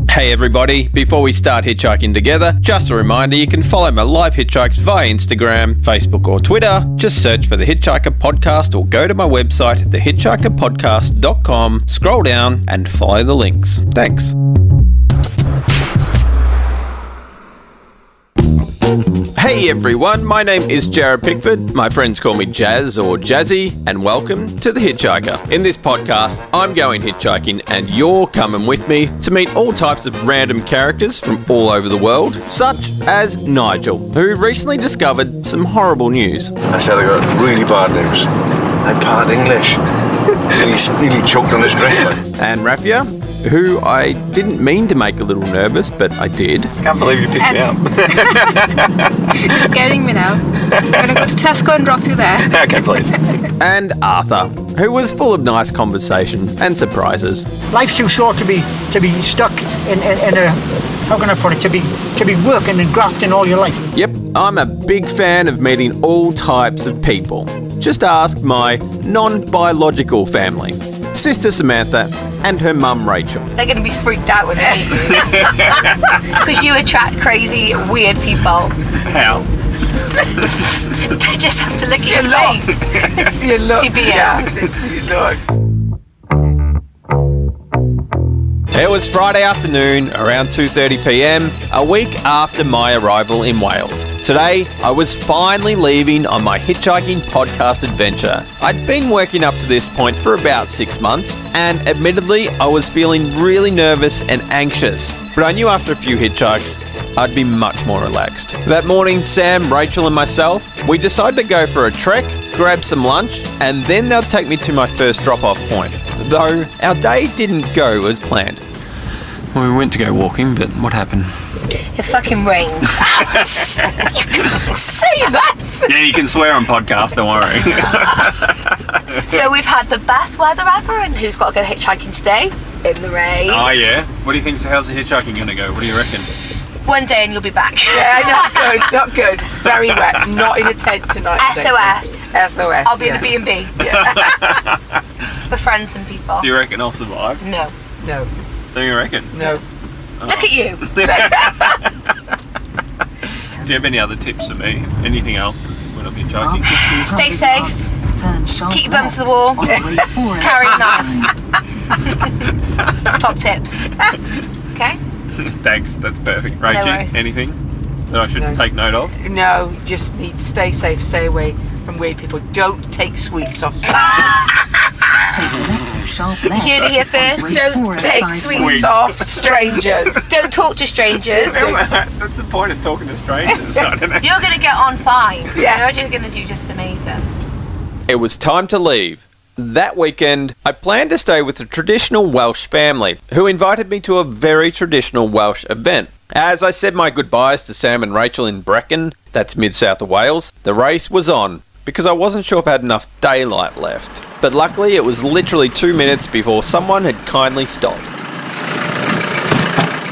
Hey everybody, before we start hitchhiking together, just a reminder you can follow my live hitchhikes via Instagram, Facebook or Twitter. Just search for The Hitchhiker Podcast or go to my website, thehitchhikerpodcast.com, scroll down and follow the links. Thanks. Hey everyone, my name is Jared Pickford. My friends call me Jazz or Jazzy, and welcome to The Hitchhiker. In this podcast, I'm going hitchhiking and you're coming with me to meet all types of random characters from all over the world, such as Nigel, who recently discovered some horrible news. I said I got really bad news. I'm part English. And he's really choked on his drink. And Raffia, who I didn't mean to make a little nervous, but I did. Can't believe you picked me up. It's getting me now. I'm going to go to Tesco and drop you there. Okay, please. And Arthur, who was full of nice conversation and surprises. Life's too short to be stuck in a, how can I put it, to be working and grafting all your life. Yep, I'm a big fan of meeting all types of people. Just ask my non-biological family, sister Samantha and her mum Rachel. They're going to be freaked out when they meet you. Because you attract crazy, weird people. How? They just have to look at your face. It's your look, Jax, it's your look. It was Friday afternoon, around 2:30 p.m, a week after my arrival in Wales. Today, I was finally leaving on my hitchhiking podcast adventure. I'd been working up to this point for about 6 months, and admittedly, I was feeling really nervous and anxious. But I knew after a few hitchhikes, I'd be much more relaxed. That morning, Sam, Rachel and myself, we decided to go for a trek, grab some lunch, and then they'll take me to my first drop-off point. Though, our day didn't go as planned. Well, we went to go walking, but what happened? It fucking rained. You can't say that! Yeah, you can swear on podcast, don't worry. So we've had the best weather ever, and who's got to go hitchhiking today? In the rain. Oh yeah? What do you think? How's the hitchhiking going to go? What do you reckon? One day and you'll be back. Yeah, not good. Very wet. Not in a tent tonight. SOS. SOS. I'll be in a B&B. Yeah. For friends and people. Do you reckon I'll survive? No. No. Do you reckon? No. Look at you. Do you have any other tips for me? Anything else when I'm hitchhiking? Stay safe. Keep your bum to the wall. Carry a knife. Top tips. Okay? Thanks, that's perfect. Rachel, worries. anything that I should take note of? No, you just need to stay safe, stay away from weird people. Don't take sweets off You heard it here first. Don't take sweets off strangers. Don't talk to strangers. That's the point of talking to strangers, I don't know. You're going to get on fine. Yeah. You're just going to do just amazing. It was time to leave. That weekend, I planned to stay with a traditional Welsh family who invited me to a very traditional Welsh event. As I said my goodbyes to Sam and Rachel in Brecon, that's mid-south of Wales, the race was on because I wasn't sure if I had enough daylight left. But luckily, it was literally 2 minutes before someone had kindly stopped.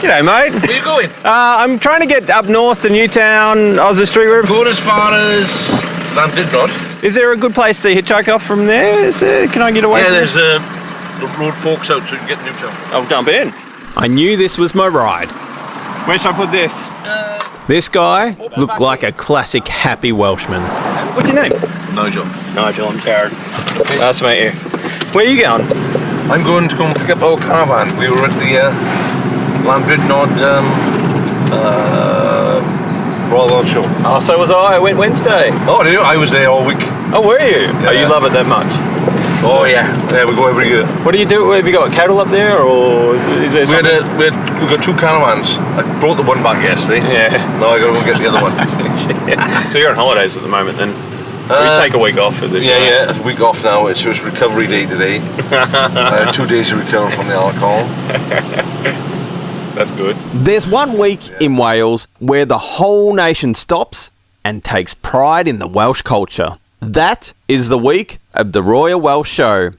G'day, mate. Where are you going? I'm trying to get up north to Newtown, Osler Street. Going as far as Llandudno. Is there a good place to hitchhike off from there? Can I get away? Yeah, from there's the road forks out so you can get to Newtown. I'll jump in. I knew this was my ride. Where should I put this? This guy looked like a classic happy Welshman. What's your name? Nigel. Nigel, I'm Jared. Nice to meet you. Where are you going? I'm going to go and pick up our caravan. We were at the Llandudno Royal Welsh Show. Oh, so was I. I went Wednesday. Oh, did you? I was there all week. Oh, were you? Yeah. Oh, you love it that much? Oh yeah, we go every year. What do you do? Have you got cattle up there, or is there something? We got 2 caravans. I brought the one back yesterday. Yeah. Now I got to go get the other one. So you're on holidays at the moment then? You take a week off for this? Yeah, it's a week off now. It's just recovery day today. 2 days to recover from the alcohol. That's good. There's 1 week in Wales where the whole nation stops and takes pride in the Welsh culture. That is the week of the Royal Welsh Show.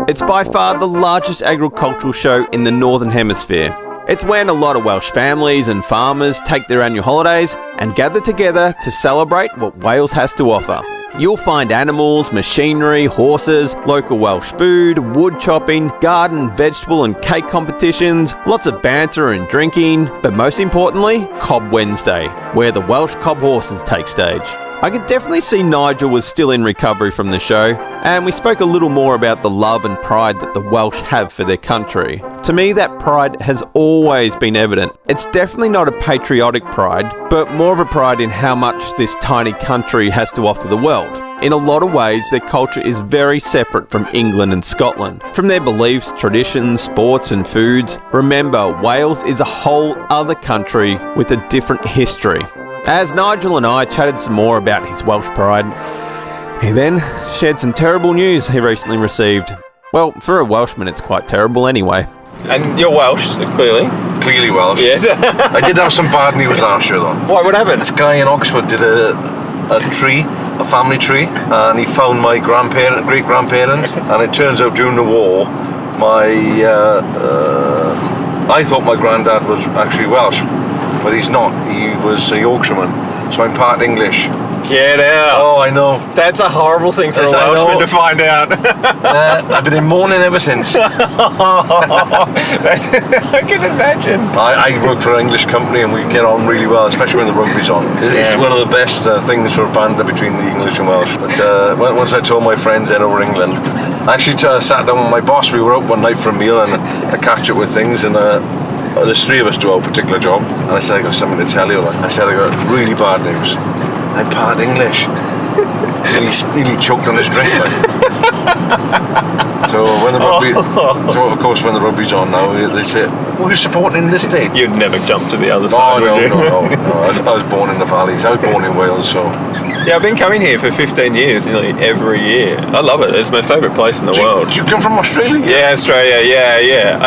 It's by far the largest agricultural show in the Northern Hemisphere. It's when a lot of Welsh families and farmers take their annual holidays and gather together to celebrate what Wales has to offer. You'll find animals, machinery, horses, local Welsh food, wood chopping, garden, vegetable and cake competitions, lots of banter and drinking, but most importantly, Cob Wednesday, where the Welsh cob horses take stage. I could definitely see Nigel was still in recovery from the show, and we spoke a little more about the love and pride that the Welsh have for their country. To me, that pride has always been evident. It's definitely not a patriotic pride, but more of a pride in how much this tiny country has to offer the world. In a lot of ways, their culture is very separate from England and Scotland. From their beliefs, traditions, sports and foods, remember, Wales is a whole other country with a different history. As Nigel and I chatted some more about his Welsh pride, he then shared some terrible news he recently received. Well, for a Welshman, it's quite terrible anyway. And you're Welsh, clearly. Clearly Welsh. Yes. I did have some bad news last year though. What happened? This guy in Oxford did a tree, a family tree, and he found my great grandparents, and it turns out during the war, I thought my granddad was actually Welsh, but he's not. He was a Yorkshireman, so I'm part English. Get out. Oh, I know. That's a horrible thing for Yes, a I Welshman know. to find out. I've been in mourning ever since. I can imagine. I work for an English company and we get on really well, especially when the rugby's on. It's one of the best things for banter between the English and Welsh. But once I told my friends then over England, I actually sat down with my boss. We were out one night for a meal and a catch up with things, and there's three of us do our particular job. And I said, I got something to tell you. I said, I got really bad news. I'm part English. Really choked on his drink. Like. So when the rugby, so of course when the rugby's on now, they say, "Who are you supporting in this state?" You'd never jump to the other side, No. would you? No. I was born in the valleys. I was born in Wales, so. Yeah, I've been coming here for 15 years, nearly every year. I love it. It's my favourite place in the world. Do you come from Australia? Yeah, Australia. Yeah.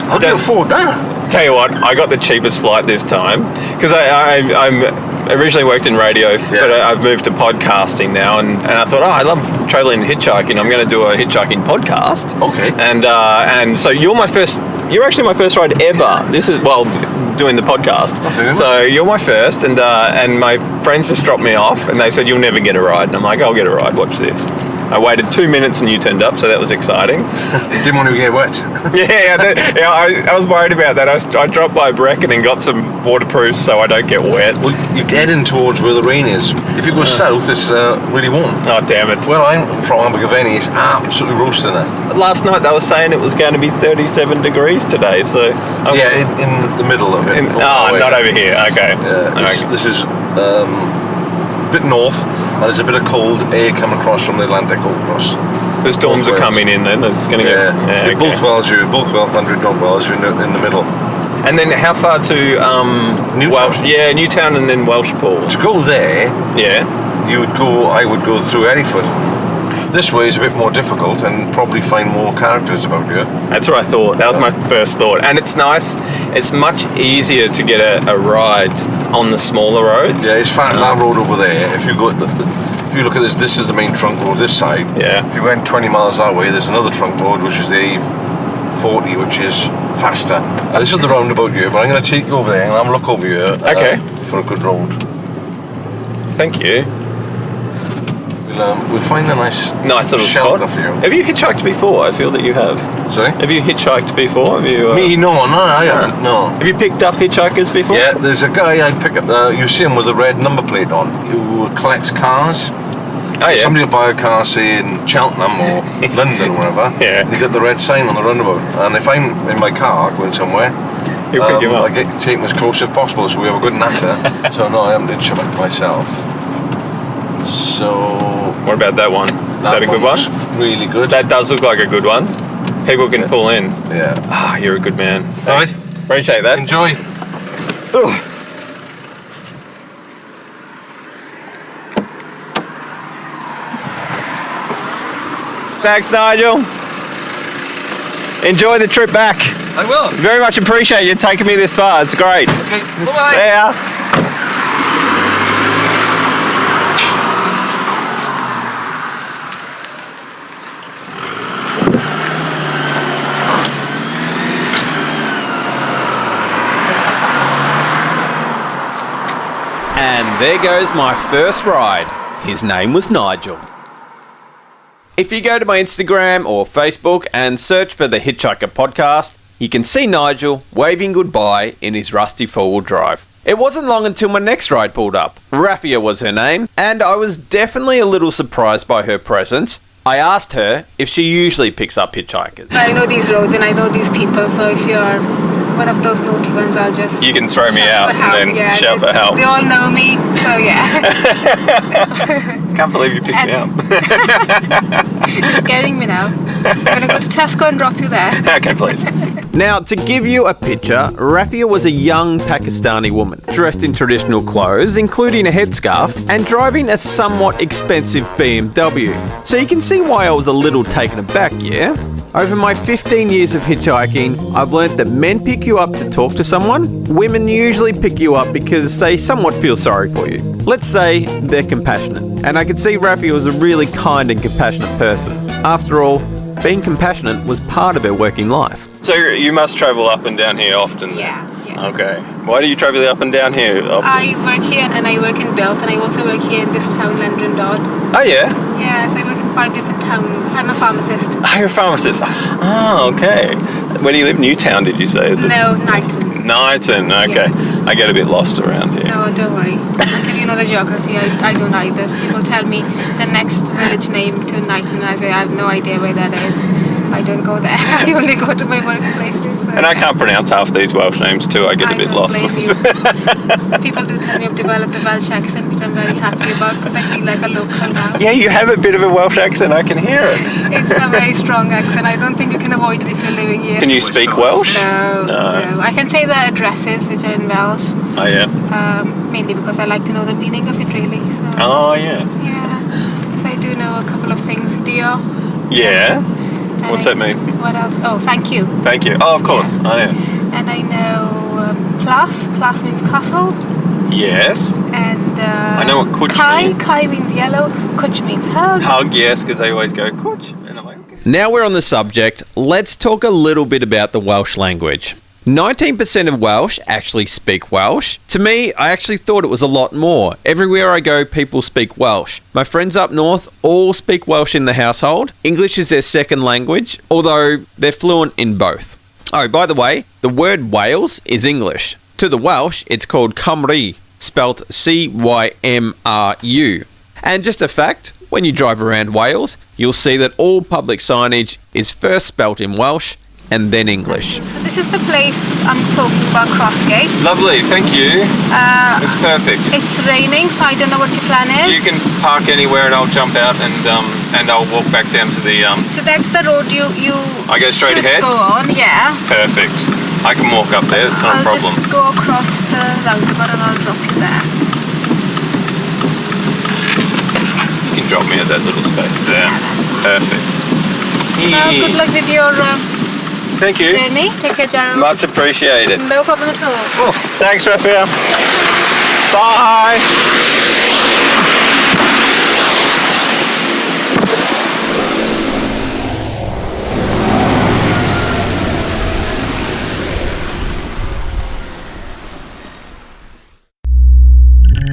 How do you afford that? Tell you what, I got the cheapest flight this time because I'm originally worked in radio, but I've moved to podcasting now, and I thought, I love traveling and hitchhiking. I'm going to do a hitchhiking podcast. Okay. And so you're actually my first ride ever. This is doing the podcast. So you're my first, and my friends just dropped me off, and they said you'll never get a ride, and I'm like, I'll get a ride. Watch this. I waited 2 minutes and you turned up, so that was exciting. You didn't want to get wet. I was worried about that. I dropped by Brecon and got some waterproofs so I don't get wet. Well, you're heading towards where the rain is. If you go south, it's really warm. Oh, damn it. Where I'm from, Abergavenny, it's absolutely roasting there. Last night they were saying it was going to be 37 degrees today, so... in the middle of it. Not over here. Okay. This is a bit north, and there's a bit of cold air coming across from the Atlantic across. The storms are coming in then. It's going to get... Okay. Both Welsh, 100 not Welsh, you're in the middle. And then how far to Newtown? Welsh? Yeah, Newtown and then Welshpool. To go there, I would go through Hereford. This way is a bit more difficult and probably find more characters about you. That's what I thought. That was my first thought. And it's nice. It's much easier to get a ride on the smaller roads. Yeah, it's fat. That road over there, if you go if you look at this is the main trunk road this side. Yeah. If you went 20 miles that way, there's another trunk road which is the 40, which is faster. This is the roundabout here, but I'm going to take you over there and I'll look over here. For a good road. Thank you. We'll find a nice little shelter spot for you. Have you hitchhiked before? I feel that you have. Sorry? Have you hitchhiked before? Have you? Me? No, I haven't. No. Have you picked up hitchhikers before? Yeah, there's a guy I pick up. You see him with a red number plate on, who collects cars. Oh yeah. Somebody will buy a car, say in Cheltenham or London or wherever. Yeah. And you get the red sign on the roundabout. And if I'm in my car going somewhere, He'll pick you up. I take him as close as possible, so we have a good natter. So no, I haven't hitchhiked myself. So. What about that one? Is that a good one? Really good. That does look like a good one. People can pull in. Yeah. You're a good man. All right. Appreciate that. Enjoy. Thanks, Nigel. Enjoy the trip back. I will. Very much appreciate you taking me this far. It's great. Okay. Bye-bye. See ya. And there goes my first ride. his name was Nigel. If you go to my Instagram or Facebook and search for the Hitchhiker podcast, you can see Nigel waving goodbye in his rusty four-wheel drive. It wasn't long until my next ride pulled up. Raffia was her name, and I was definitely a little surprised by her presence. I asked her if she usually picks up hitchhikers. I know these roads and I know these people, so if you're one of those naughty ones, I'll just... You can throw me out and then shout for help. They all know me, so yeah. Can't believe you picked me up. It's scaring me now. I'm going to go to Tesco and drop you there. Okay, please. Now, to give you a picture, Raffia was a young Pakistani woman, dressed in traditional clothes, including a headscarf, and driving a somewhat expensive BMW. So you can see why I was a little taken aback, yeah? Over my 15 years of hitchhiking, I've learnt that men pick you up to talk to someone. Women usually pick you up because they somewhat feel sorry for you. Let's say they're compassionate. And I could see Raffia was a really kind and compassionate person. After all, being compassionate was part of her working life. So you must travel up and down here often then? Yeah. Okay. Why do you travel up and down here often? I work here and I work in Built and I also work here in this town, London Dodd. Oh yeah? Yeah, so I work in 5 different towns. I'm a pharmacist. Oh, you're a pharmacist. Oh, okay. Where do you live? Newtown, did you say? Is it? No, Knighton. Knighton, okay. Yeah. I get a bit lost around here. No, don't worry. Until you know the geography, I don't either. People tell me the next village name to Knighton and I say I have no idea where that is. I don't go there. I only go to my workplaces. So and I can't pronounce half these Welsh names too. I get a bit lost. Blame you. People do tell me I've developed a Welsh accent, which I'm very happy about because I feel like a local now. Yeah, you have a bit of a Welsh accent. I can hear it. It's a very strong accent. I don't think you can avoid it if you're living here. Can you speak Welsh? No. I can say the addresses, which are in Welsh. Oh yeah. Mainly because I like to know the meaning of it, really. So, oh yeah. Yeah. So I do know a couple of things. Diolch. Yeah. What's that mean? What else? Oh, thank you. Thank you. Oh, of course. Yeah. Oh, yeah. And I know Plas. Plas means castle. Yes. And I know what Cwtch means. Kai means yellow. Cwtch means hug. Hug, yes, because they always go Cwtch. And I'm like, okay. Now we're on the subject, let's talk a little bit about the Welsh language. 19% of Welsh actually speak Welsh. To me, I actually thought it was a lot more. Everywhere I go, people speak Welsh. My friends up north all speak Welsh in the household. English is their second language, although they're fluent in both. Oh, by the way, the word Wales is English. To the Welsh, it's called Cymru, spelt Cymru. And just a fact, when you drive around Wales, you'll see that all public signage is first spelt in Welsh and then English. So this is the place I'm talking about, Crossgate. Lovely, thank you. It's perfect. It's raining, so I don't know what your plan is. You can park anywhere and I'll jump out and I'll walk back down to the... So that's the road you I go straight ahead? Go on, yeah. Perfect. I can walk up there, it's not a problem. I'll just go across the roundabout and I'll drop you there. You can drop me at that little space there. Yeah, perfect. Good luck with your... Thank you. Journey. Take care, Gerald. Much appreciated. No problem at all. Oh, thanks, Raffia. Bye.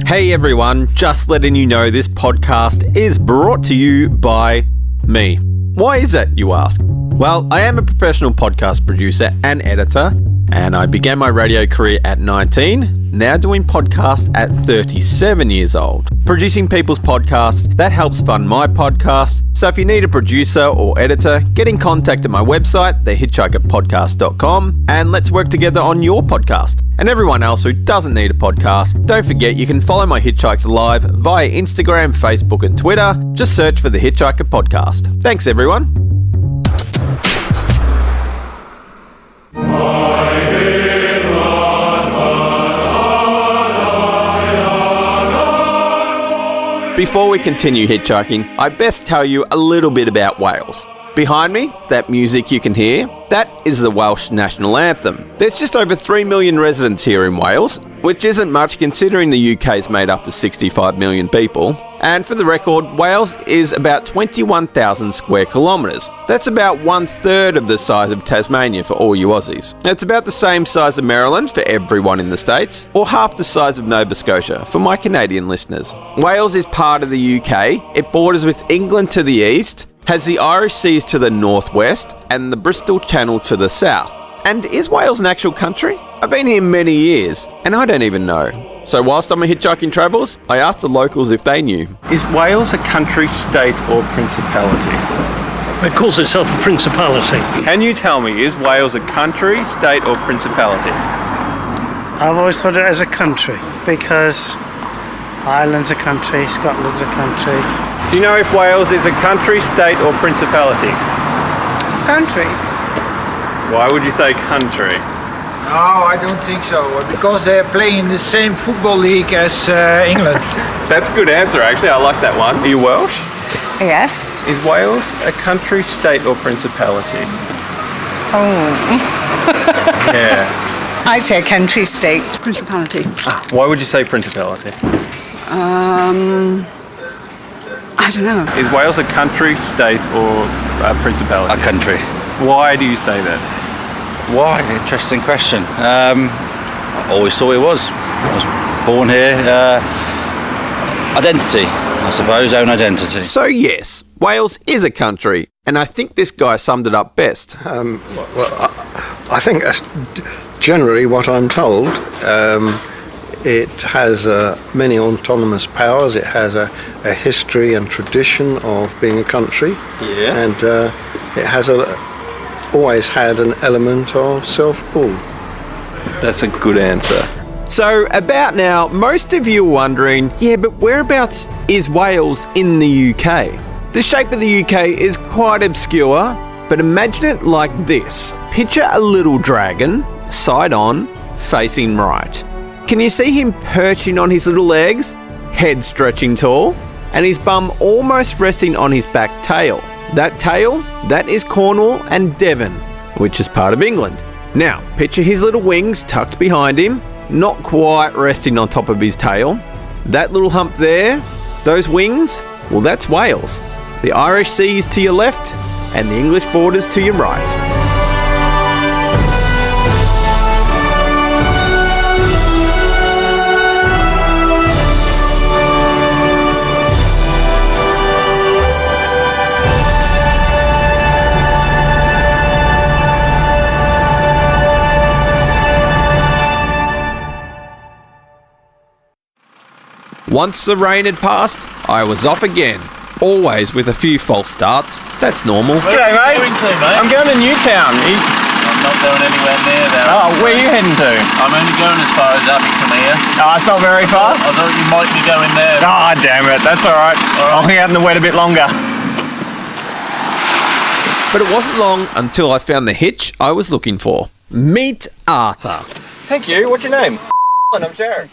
Hey everyone, just letting you know this podcast is brought to you by me. Why is that, you ask? Well, I am a professional podcast producer and editor, and I began my radio career at 19, now doing podcasts at 37 years old. Producing people's podcasts, that helps fund my podcast, so if you need a producer or editor, get in contact at my website, thehitchhikerpodcast.com, and let's work together on your podcast. And everyone else who doesn't need a podcast, don't forget you can follow my Hitchhikes live via Instagram, Facebook and Twitter. Just search for the Hitchhiker Podcast. Thanks everyone. Before we continue hitchhiking, I best tell you a little bit about Wales. Behind me, that music you can hear, that is the Welsh national anthem. There's just over 3 million residents here in Wales, which isn't much considering the UK is made up of 65 million people. And for the record, Wales is about 21,000 square kilometres. That's about 1/3 of the size of Tasmania for all you Aussies. It's about the same size of Maryland for everyone in the States, or half the size of Nova Scotia for my Canadian listeners. Wales is part of the UK. It borders with England to the east, has the Irish Seas to the northwest, and the Bristol Channel to the south. And is Wales an actual country? I've been here many years, and I don't even know. So whilst I'm a Hitchhiking Travels, I asked the locals if they knew. Is Wales a country, state or principality? It calls itself a principality. Can you tell me, is Wales a country, state or principality? I've always thought it as a country because Ireland's a country, Scotland's a country. Do you know if Wales is a country, state or principality? Country. Why would you say country? No, I don't think so. Because they're playing the same football league as England. That's a good answer, actually. I like that one. Are you Welsh? Yes. Is Wales a country, state or principality? Oh. Yeah. I'd say country, state. Principality. Why would you say principality? I don't know. Is Wales a country, state or principality? A country. Why do you say that? Why? Interesting question. I always thought it was. I was born here. Identity, I suppose, own identity. So yes, Wales is a country, and I think this guy summed it up best. I think that's generally what I'm told. It has many autonomous powers. It has a history and tradition of being a country. Yeah. And it has always had an element of self-rule. That's a good answer. So about now, most of you are wondering, yeah, but whereabouts is Wales in the UK? The shape of the UK is quite obscure, but imagine it like this. Picture a little dragon, side on, facing right. Can you see him perching on his little legs, head stretching tall, and his bum almost resting on his back tail? That tail, that is Cornwall and Devon, which is part of England. Now, picture his little wings tucked behind him, not quite resting on top of his tail. That little hump there, those wings, well, that's Wales. The Irish Seas to your left, and the English borders to your right. Once the rain had passed, I was off again. Always with a few false starts. That's normal. G'day, mate. Where are you going to, mate? I'm going to Newtown. I'm not going anywhere near there. Oh, where are you heading to? I'm only going as far as Abbycomere. Oh, it's not very far? I thought you might be going there. Ah, damn it. That's all right. I'll hang out in the wet a bit longer. But it wasn't long until I found the hitch I was looking for. Meet Arthur. Thank you. What's your name? I'm Jared.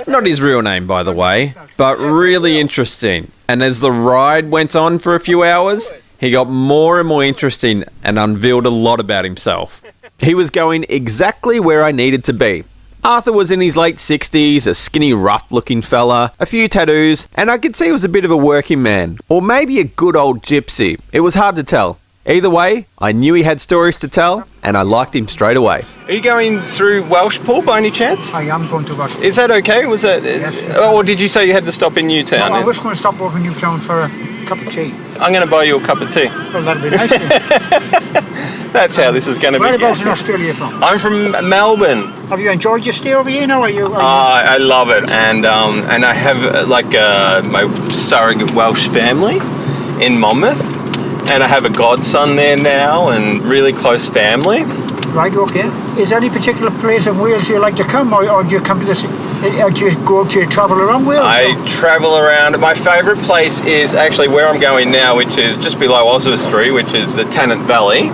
Not his real name, by the way, but really interesting. And as the ride went on for a few hours, he got more and more interesting and unveiled a lot about himself. He was going exactly where I needed to be. Arthur was in his late 60s, a skinny, rough-looking fella, a few tattoos, and I could see he was a bit of a working man, or maybe a good old gypsy. It was hard to tell. Either way, I knew he had stories to tell, and I liked him straight away. Are you going through Welshpool by any chance? I am going to Welshpool. Is that okay? Was that? Yes. Or did you say you had to stop in Newtown? No, I was going to stop over in Newtown for a cup of tea. I'm going to buy you a cup of tea. Well, that'd be nice. That's how this is going to be. Whereabouts in Australia are you from? I'm from Melbourne. Have you enjoyed your stay over here now? I love it, and I have my surrogate Welsh family in Monmouth. And I have a godson there now and really close family. Right, okay. Is there any particular place in Wales you like to come, or do you come to this, or do you travel around Wales? I travel around. My favourite place is actually where I'm going now, which is just below Oswestry, which is the Tennant Valley.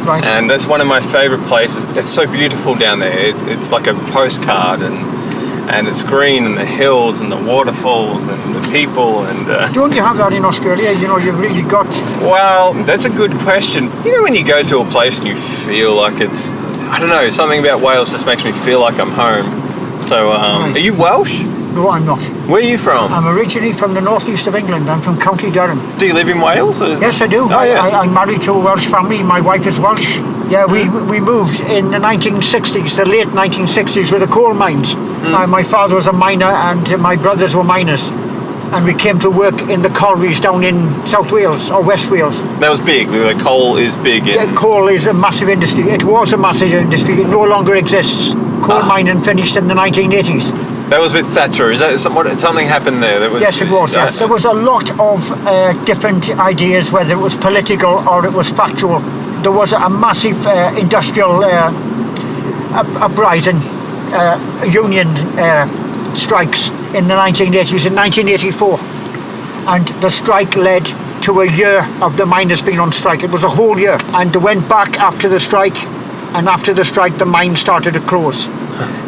Right. And that's one of my favourite places. It's so beautiful down there. It's like a postcard, and it's green, and the hills and the waterfalls and the people and Don't you have that in Australia? You know, you've really got... Well, that's a good question. You know when you go to a place and you feel like it's, I don't know, something about Wales just makes me feel like I'm home. So, Are you Welsh? No, I'm not. Where are you from? I'm originally from the northeast of England. I'm from County Durham. Do you live in Wales? Or? Yes, I do. Oh, yeah. I'm married to a Welsh family. My wife is Welsh. Yeah, we moved in the 1960s, the late 1960s, with the coal mines. My father was a miner and my brothers were miners. And we came to work in the collieries down in South Wales or West Wales. That was big. The coal is big. Coal is a massive industry. It was a massive industry. It no longer exists. Coal mining finished in the 1980s. That was with Thatcher. Is that something happened there? That was, yes, it was. Yes, there was a lot of different ideas, whether it was political or it was factual. There was a massive industrial uprising, union strikes in the 1980s, in 1984. And the strike led to a year of the miners being on strike. It was a whole year. And they went back after the strike, and after the strike the mines started to close.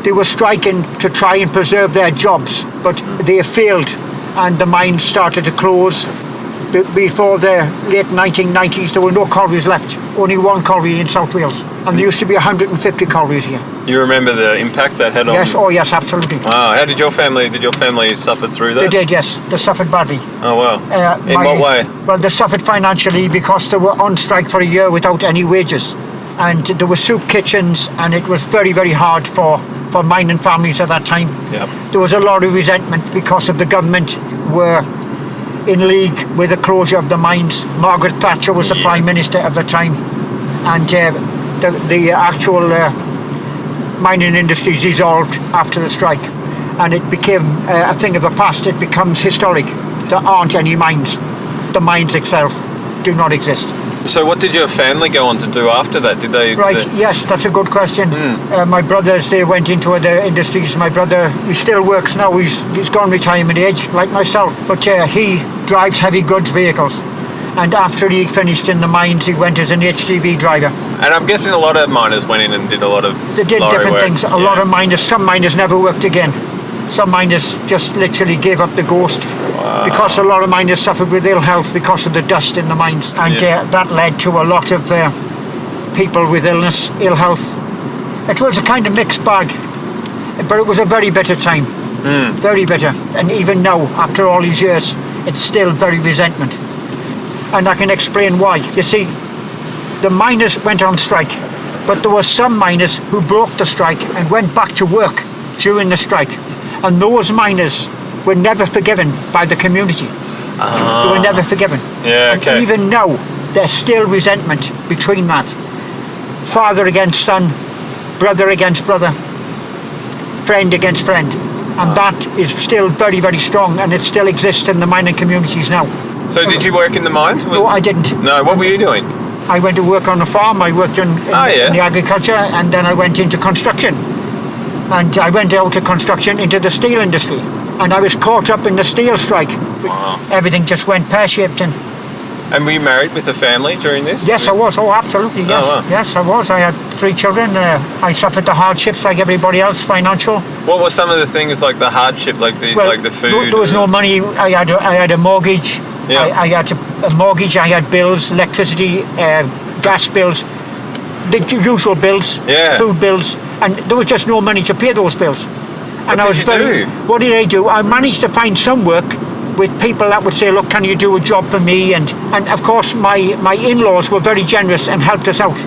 They were striking to try and preserve their jobs, but they failed and the mines started to close. Before the late 1990s there were no collieries left, only one colliery in South Wales, and there used to be 150 collieries here. You remember the impact that had on? Yes, oh yes, absolutely. Wow, how did your family suffer through that? They did, yes, they suffered badly. Oh wow. In what way? Well, they suffered financially because they were on strike for a year without any wages. And there were soup kitchens, and it was very, very hard for mining families at that time. Yep. There was a lot of resentment because of the government were in league with the closure of the mines. Margaret Thatcher was the Prime Minister at the time, and the actual mining industry dissolved after the strike, and it became a thing of the past. It becomes historic. There aren't any mines. The mines itself do not exist. So what did your family go on to do after that? Did they... Yes, that's a good question. My brothers, they went into other industries. My brother, he still works now. He's gone retirement age, like myself. But he drives heavy goods vehicles. And after he finished in the mines, he went as an HGV driver. And I'm guessing a lot of miners went in and did a lot of They did different work. things. A lot of miners, some miners never worked again. Some miners just literally gave up the ghost. Because a lot of miners suffered with ill health because of the dust in the mines, and that led to a lot of people with illness, ill health. It was a kind of mixed bag, but it was a very bitter time, very bitter. And even now, after all these years, it's still very resentment. And I can explain why. You see, the miners went on strike, but there were some miners who broke the strike and went back to work during the strike, and those miners were never forgiven by the community. They were never forgiven. Yeah, okay. And even now, there's still resentment between that. Father against son, brother against brother, friend against friend. And that is still very, very strong, and it still exists in the mining communities now. So did you work in the mines? No, I didn't. No, what were you doing? I went to work on a farm. I worked in the agriculture, and then I went into construction. And I went out of construction into the steel industry. And I was caught up in the steel strike. Wow. Everything just went pear-shaped. And were you married with a family during this? yes, I was. Oh, absolutely, yes. Oh, wow. Yes, I was. I had 3 children. I suffered the hardships like everybody else, financial. What were some of the things, like the hardship, like the food? There was no money. I had a mortgage. Yeah. I had a mortgage. I had bills, electricity, gas bills, the usual bills, food bills, and there was just no money to pay those bills. And What did I do? I managed to find some work with people that would say, look, can you do a job for me? And of course my in-laws were very generous and helped us out.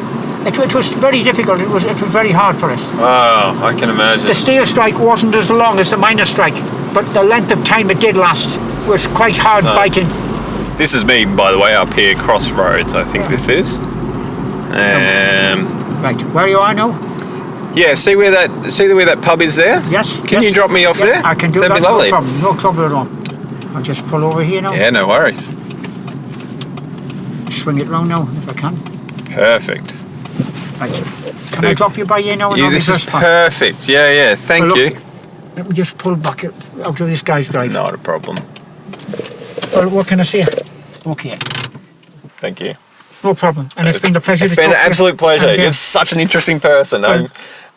It was very difficult. It was very hard for us. Oh, I can imagine. The steel strike wasn't as long as the miner strike, but the length of time it did last was quite hard biting. This is me, by the way, up here, Crossroads, I think this is. Right, where you are now? Yeah, see where that pub is there? Yes. Can you drop me off there? I can do That'd that. be lovely. No trouble at all. I'll just pull over here now. Yeah, no worries. Swing it round now if I can. Perfect. Right. Can I drop you by here now? And This is perfect. Yeah. Thank you. Let me just pull back out of this guy's drive. Not a problem. Well, what can I say? Okay. Thank you. No problem. And it's been a pleasure. It's been an absolute pleasure. You're such an interesting person.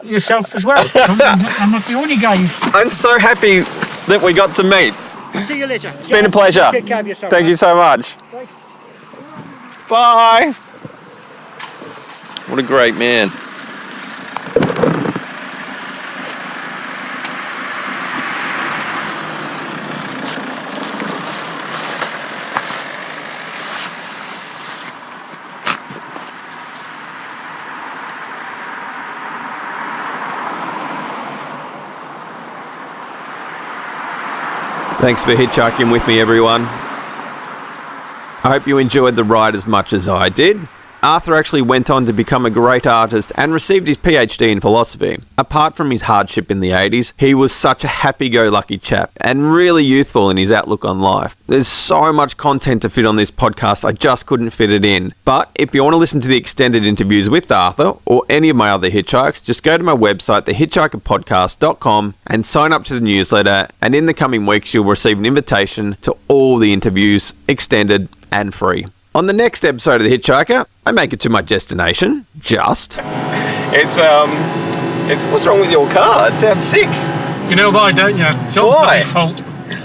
Yourself as well. I'm not the only guy. I'm so happy that we got to meet. See you later. It's been a pleasure. Take care of yourself. Thank you so much. Bye. What a great man. Thanks for hitchhiking with me, everyone. I hope you enjoyed the ride as much as I did. Arthur actually went on to become a great artist and received his PhD in philosophy. Apart from his hardship in the 80s, he was such a happy-go-lucky chap and really youthful in his outlook on life. There's so much content to fit on this podcast, I just couldn't fit it in. But if you want to listen to the extended interviews with Arthur or any of my other hitchhikes, just go to my website, thehitchhikerpodcast.com, and sign up to the newsletter, and in the coming weeks you'll receive an invitation to all the interviews, extended and free. On the next episode of The Hitchhiker, I make it to my destination, just. It's what's wrong with your car? It sounds sick. You know why, don't you? It's your bloody fault.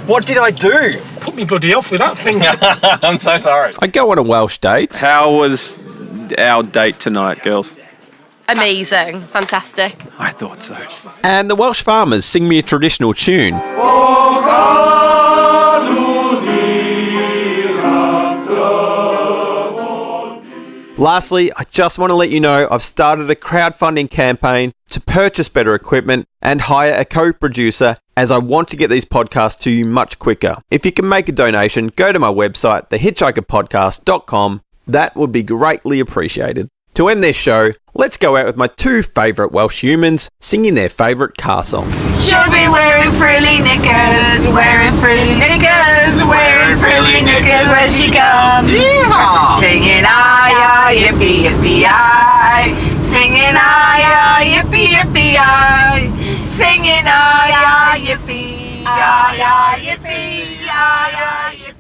What did I do? Put me bloody off with that thing. I'm so sorry. I go on a Welsh date. How was our date tonight, girls? Amazing. Fantastic. I thought so. And the Welsh farmers sing me a traditional tune. Lastly, I just want to let you know I've started a crowdfunding campaign to purchase better equipment and hire a co-producer, as I want to get these podcasts to you much quicker. If you can make a donation, go to my website, thehitchhikerpodcast.com. That would be greatly appreciated. To end this show, let's go out with my two favourite Welsh humans singing their favourite car song. Should be wearing frilly knickers, wearing frilly knickers, wearing frilly knickers when she comes. Yeehaw! Singing aye, yippee, yippee, aye. Singing aye, yippee, yippee, aye. Singing aye, yippee, aye, yippee, aye, yippee.